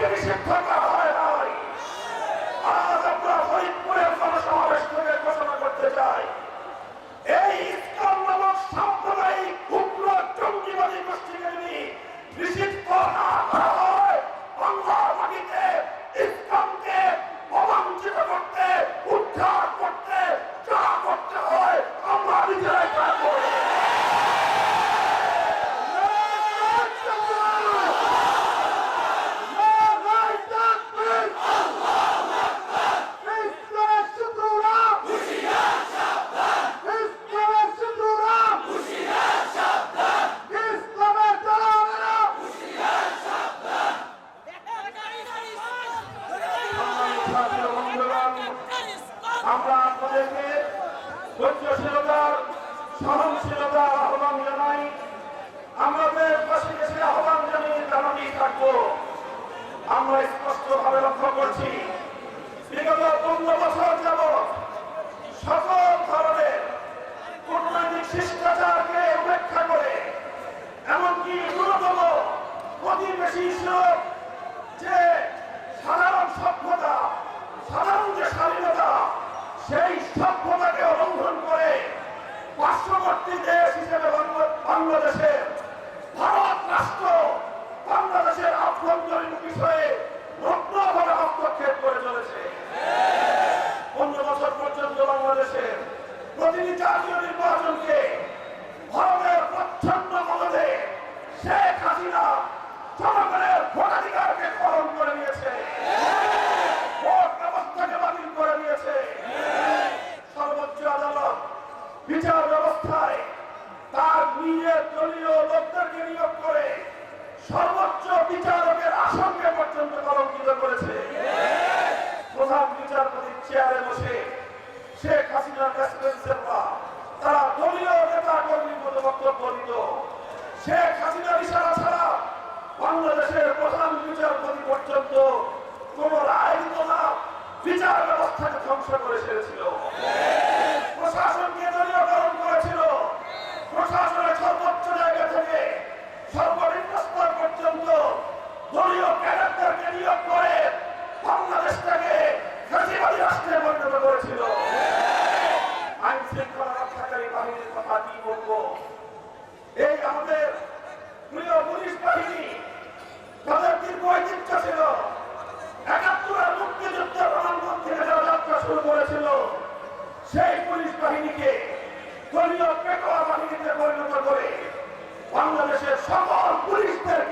ইসলামকে নিষিদ্ধ করা হয় নাই। আজ আমরা ফরিদপুরের জনসমাবেশ থেকে ঘোষণা করতে চাই, এই ইসলাম নামক সাম্প্রদায়িক উগ্র জঙ্গিবাদী গোষ্ঠীকে যদি নিষিদ্ধ না করা হয়, বাংলার মাটিতে ইসলামকে অবাঞ্ছিত করতে, উদ্ধার করতে যা করতে হয় আমরা নিজেরাই করব। আমরা আপনাদেরকে ধৈর্যশীলতার, সহনশীলতার আহ্বান জানাই। আমাদের পাশে এসে আহ্বান জানাতেই থাকবো। আমরা স্পষ্টভাবে লক্ষ্য করছি, বিগত 15 বছর যাবৎ সকল ধরনের কূটনৈতিক শিষ্টাচারকে উপেক্ষা করে, এমনকি ন্যূনতম প্রতিবেশী যে সাধারণ সভ্যতা, সাধারণ যে স্বাধীনতা, সেই সভ্যতাকে লঙ্ঘন করে পার্শ্ববর্তী দেশ হিসেবে বাংলাদেশের ভারত রাষ্ট্র বাংলাদেশের আভ্যন্তরীণ বিষয়ে রত্নভাবে হস্তক্ষেপ করে চলেছে। 15 বছর পর্যন্ত বাংলাদেশের প্রতিটি জাতীয় নির্বাচনকে ভারতের প্রচ্ছন্ন মদদে শেখ হাসিনা জনগণের ভোটাধিকারকে হরণ করে নিয়েছে, ভোট ব্যবস্থাকে বাতিল করে নিয়েছে। সর্বোচ্চ আদালত বিচার ব্যবস্থায় তার নিজের দলীয় লোকদেরকে নিয়োগ করে সর্বোচ্চ বিচারকের আসনকে পর্যন্ত কলঙ্কিত করেছে। প্রধান বিচারপতির চেয়ারে বসে শেখ হাসিনার রেসিডেন্সিয়ালরা তারা দলীয় নেতা কর্মীর মতো বক্তব্য দিত। শেখ হাসিনার ইশারা ছাড়া বাংলাদেশের প্রধান বিচারপতি পর্যন্ত কোন রায় দিত না, বিচার ব্যবস্থাকে ধ্বংস করে ছেড়েছিল। প্রশাসনকে দলীয়করণ করেছিল। প্রশাসনের সর্বোচ্চ জায়গা থেকে সর্বনিম্ন স্তর পর্যন্ত দলীয় ক্যাডারদেরকে নিয়োগ করে বাংলাদেশটাকে ফ্যাসিবাদী রাষ্ট্রে পরিণত করেছিল। আইন শৃঙ্খলা রক্ষাকারী বাহিনীর কথা কি বলবো? এই আমাদের প্রিয় পুলিশ বাহিনী, তাদের দীর্ঘ ঐতিহ্য ছিল। ৭১-এর মুক্তিযুদ্ধের রণাঙ্গন থেকে যারা যাত্রা শুরু করেছিল, সেই পুলিশ বাহিনীকে দলীয় পেটোয়া বাহিনীতে পরিণত করে বাংলাদেশের সকল পুলিশদের